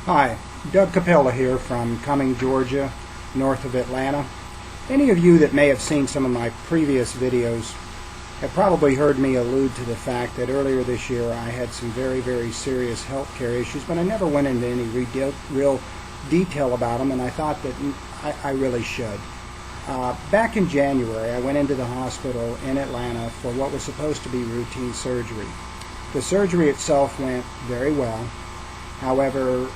Hi, Doug Capella here from Cumming, Georgia, north of Atlanta. Any of you that may have seen some of my previous videos have probably heard me allude to the fact that earlier this year I had some very serious health care issues, but I never went into any real detail about them, and I thought that I really should. Back in January, I went into the hospital in Atlanta for what was supposed to be routine surgery. The surgery itself went very well. However,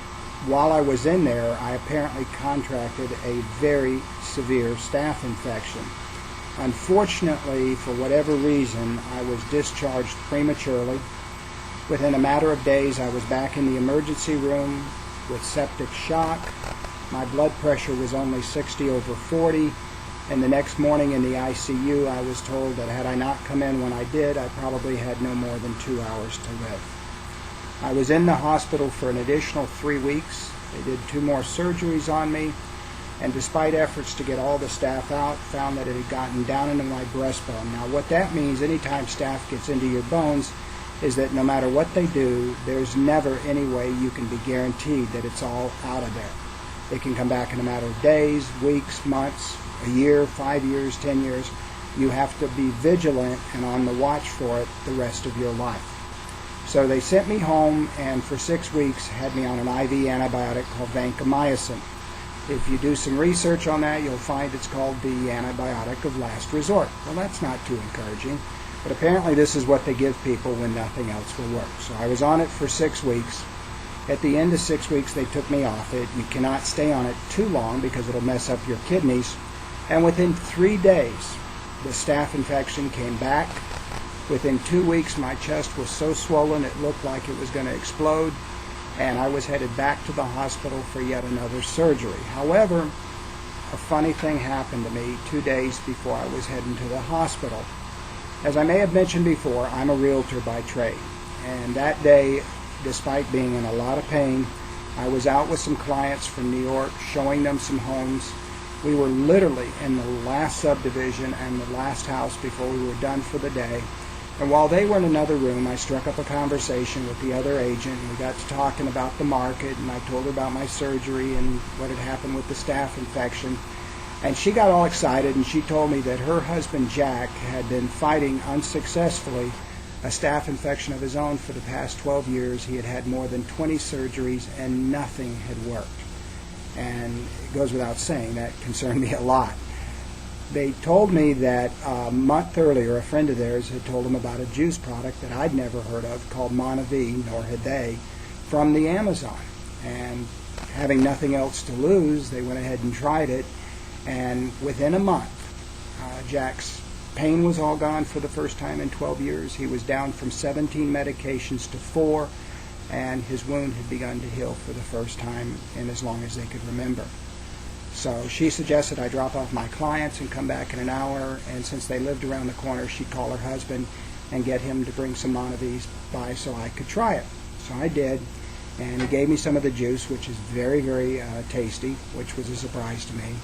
while I was in there, I apparently contracted a very severe staph infection. Unfortunately, for whatever reason, I was discharged prematurely. Within a matter of days, I was back in the emergency room with septic shock. My blood pressure was only 60/40, and the next morning in the ICU, I was told that had I not come in when I did, I probably had no more than 2 hours to live. I was in the hospital for an additional 3 weeks. They did 2 more surgeries on me, and despite efforts to get all the staph out, found that it had gotten down into my breastbone. Now, what that means, anytime staph gets into your bones, is that no matter what they do, there's never any way you can be guaranteed that it's all out of there. It can come back in a matter of days, weeks, months, a year, 5 years, 10 years. You have to be vigilant and on the watch for it the rest of your life. So they sent me home, and for 6 weeks had me on an IV antibiotic called vancomycin. If you do some research on that, you'll find it's called the antibiotic of last resort. Well, that's not too encouraging, but apparently this is what they give people when nothing else will work. So I was on it for 6 weeks. At the end of 6 weeks, they took me off it. You cannot stay on it too long because it'll mess up your kidneys. And within 3 days, the staph infection came back. Within 2 weeks, my chest was so swollen it looked like it was going to explode, and I was headed back to the hospital for yet another surgery. However, a funny thing happened to me 2 days before I was heading to the hospital. As I may have mentioned before, I'm a realtor by trade, and that day, despite being in a lot of pain, I was out with some clients from New York showing them some homes. We were literally in the last subdivision and the last house before we were done for the day. And while they were in another room, I struck up a conversation with the other agent, and we got to talking about the market, and I told her about my surgery and what had happened with the staph infection. And she got all excited, and she told me that her husband, Jack, had been fighting unsuccessfully a staph infection of his own for the past 12 years. He had had more than 20 surgeries, and nothing had worked. And it goes without saying, that concerned me a lot. They told me that a month earlier, a friend of theirs had told them about a juice product that I'd never heard of called Monavie, nor had they, from the Amazon. And having nothing else to lose, they went ahead and tried it. And within a month, Jack's pain was all gone for the first time in 12 years. He was down from 17 medications to 4, and his wound had begun to heal for the first time in as long as they could remember. So she suggested I drop off my clients and come back in an hour, and since they lived around the corner, she'd call her husband and get him to bring some Monavies by so I could try it. So I did, and he gave me some of the juice, which is very tasty, which was a surprise to me,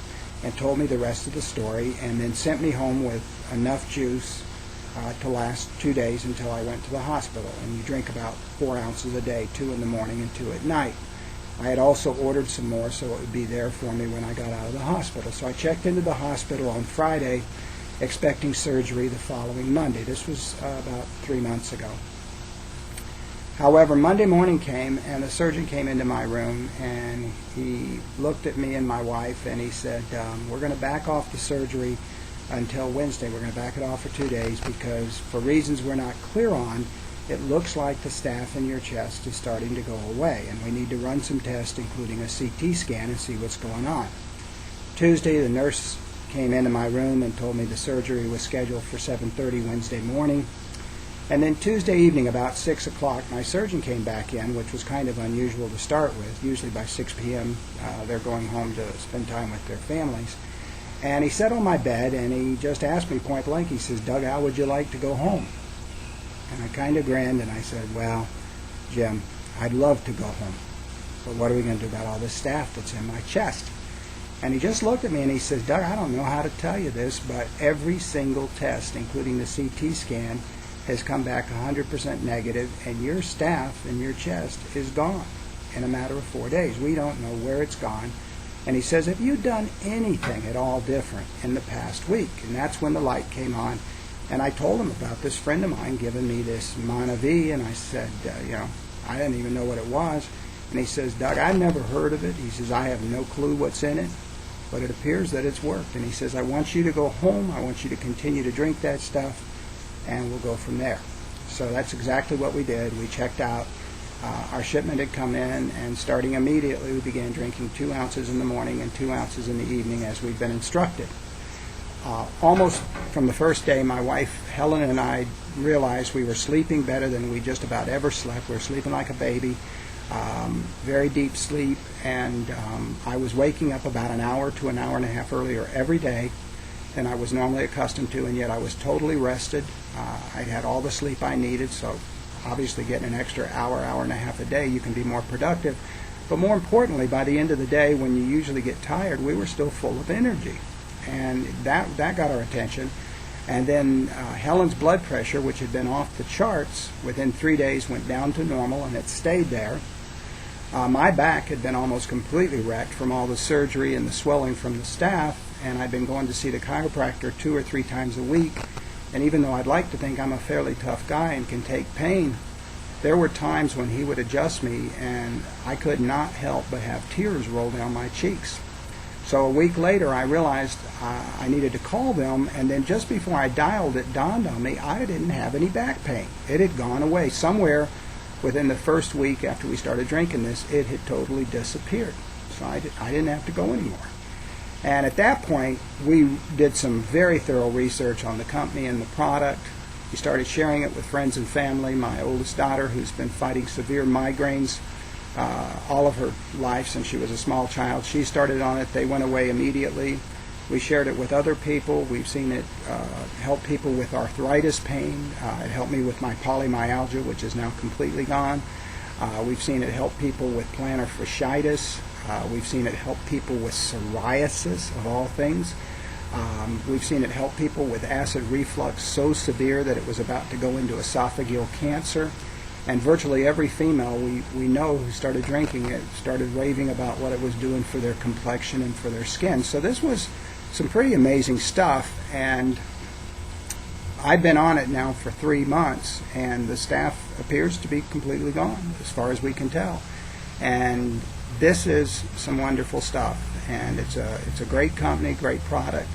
and told me the rest of the story, and then sent me home with enough juice to last 2 days until I went to the hospital. And you drink about 4 ounces a day, 2 in the morning and 2 at night. I had also ordered some more so it would be there for me when I got out of the hospital. So I checked into the hospital on Friday, expecting surgery the following Monday. This was about 3 months ago. However, Monday morning came, and the surgeon came into my room, and he looked at me and my wife, and he said, we're going to back off the surgery until Wednesday. We're going to back it off for 2 days because for reasons we're not clear on, it looks like the staph in your chest is starting to go away, and we need to run some tests, including a CT scan, and see what's going on. Tuesday, the nurse came into my room and told me the surgery was scheduled for 7:30 Wednesday morning. And then Tuesday evening, about 6 o'clock, my surgeon came back in, which was kind of unusual to start with. Usually by 6 p.m., they're going home to spend time with their families. And he sat on my bed, and he just asked me point blank, he says, "Doug, how would you like to go home?" And I kind of grinned, and I said, "Well, Jim, I'd love to go home, but what are we going to do about all this staph that's in my chest?" And he just looked at me and he says, "Doug, I don't know how to tell you this, but every single test, including the CT scan, has come back 100% negative, and your staph in your chest is gone." in a matter of 4 days. We don't know where it's gone. And he says, have you done anything at all different in the past week? And that's when the light came on. And I told him about this friend of mine giving me this Monavie, and I said, I didn't even know what it was. And he says, Doug, I've never heard of it. He says, I have no clue what's in it, but it appears that it's worked. And he says, I want you to go home. I want you to continue to drink that stuff, and we'll go from there. So that's exactly what we did. We checked out. Our shipment had come in, and starting immediately, we began drinking 2 ounces in the morning and 2 ounces in the evening as we've been instructed. Almost from the first day, my wife Helen and I realized we were sleeping better than we just about ever slept. We were sleeping like a baby, very deep sleep, and I was waking up about an hour to an hour and a half earlier every day than I was normally accustomed to, and yet I was totally rested. I'd had all the sleep I needed, so obviously getting an extra hour, hour and a half a day, you can be more productive. But more importantly, by the end of the day, when you usually get tired, we were still full of energy. And that got our attention. And then Helen's blood pressure, which had been off the charts, within 3 days went down to normal, and it stayed there. My back had been almost completely wrecked from all the surgery and the swelling from the staph, and I'd been going to see the chiropractor 2 or 3 times a week. And even though I'd like to think I'm a fairly tough guy and can take pain, there were times when he would adjust me and I could not help but have tears roll down my cheeks. So a week later I realized I needed to call them, and then just before I dialed, it dawned on me I didn't have any back pain. It had gone away. Somewhere within the first week after we started drinking this, it had totally disappeared. So I didn't have to go anymore. And at that point, we did some very thorough research on the company and the product. We started sharing it with friends and family. My oldest daughter, who's been fighting severe migraines all of her life since she was a small child, she started on it. They went away immediately. We shared it with other people. We've seen it help people with arthritis pain. It helped me with my polymyalgia, which is now completely gone. We've seen it help people with plantar fasciitis. We've seen it help people with psoriasis, of all things. We've seen it help people with acid reflux so severe that it was about to go into esophageal cancer. And virtually every female we know who started drinking it started raving about what it was doing for their complexion and for their skin. So this was some pretty amazing stuff, and I've been on it now for 3 months, and the staph appears to be completely gone as far as we can tell. And this is some wonderful stuff, and it's a great company, great product.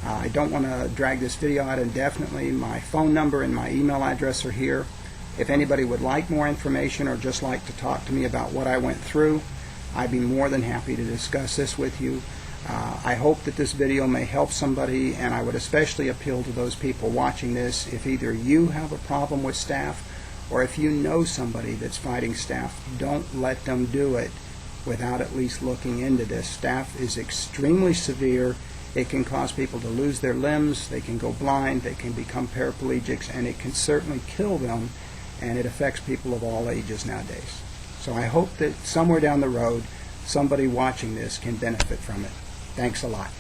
I don't want to drag this video out indefinitely. My phone number and my email address are here. If anybody would like more information or just like to talk to me about what I went through, I'd be more than happy to discuss this with you. I hope that this video may help somebody, and I would especially appeal to those people watching this. If either you have a problem with staph, or if you know somebody that's fighting staph, don't let them do it without at least looking into this. Staph is extremely severe. It can cause people to lose their limbs, they can go blind, they can become paraplegics, and it can certainly kill them, and it affects people of all ages nowadays. So I hope that somewhere down the road, somebody watching this can benefit from it. Thanks a lot.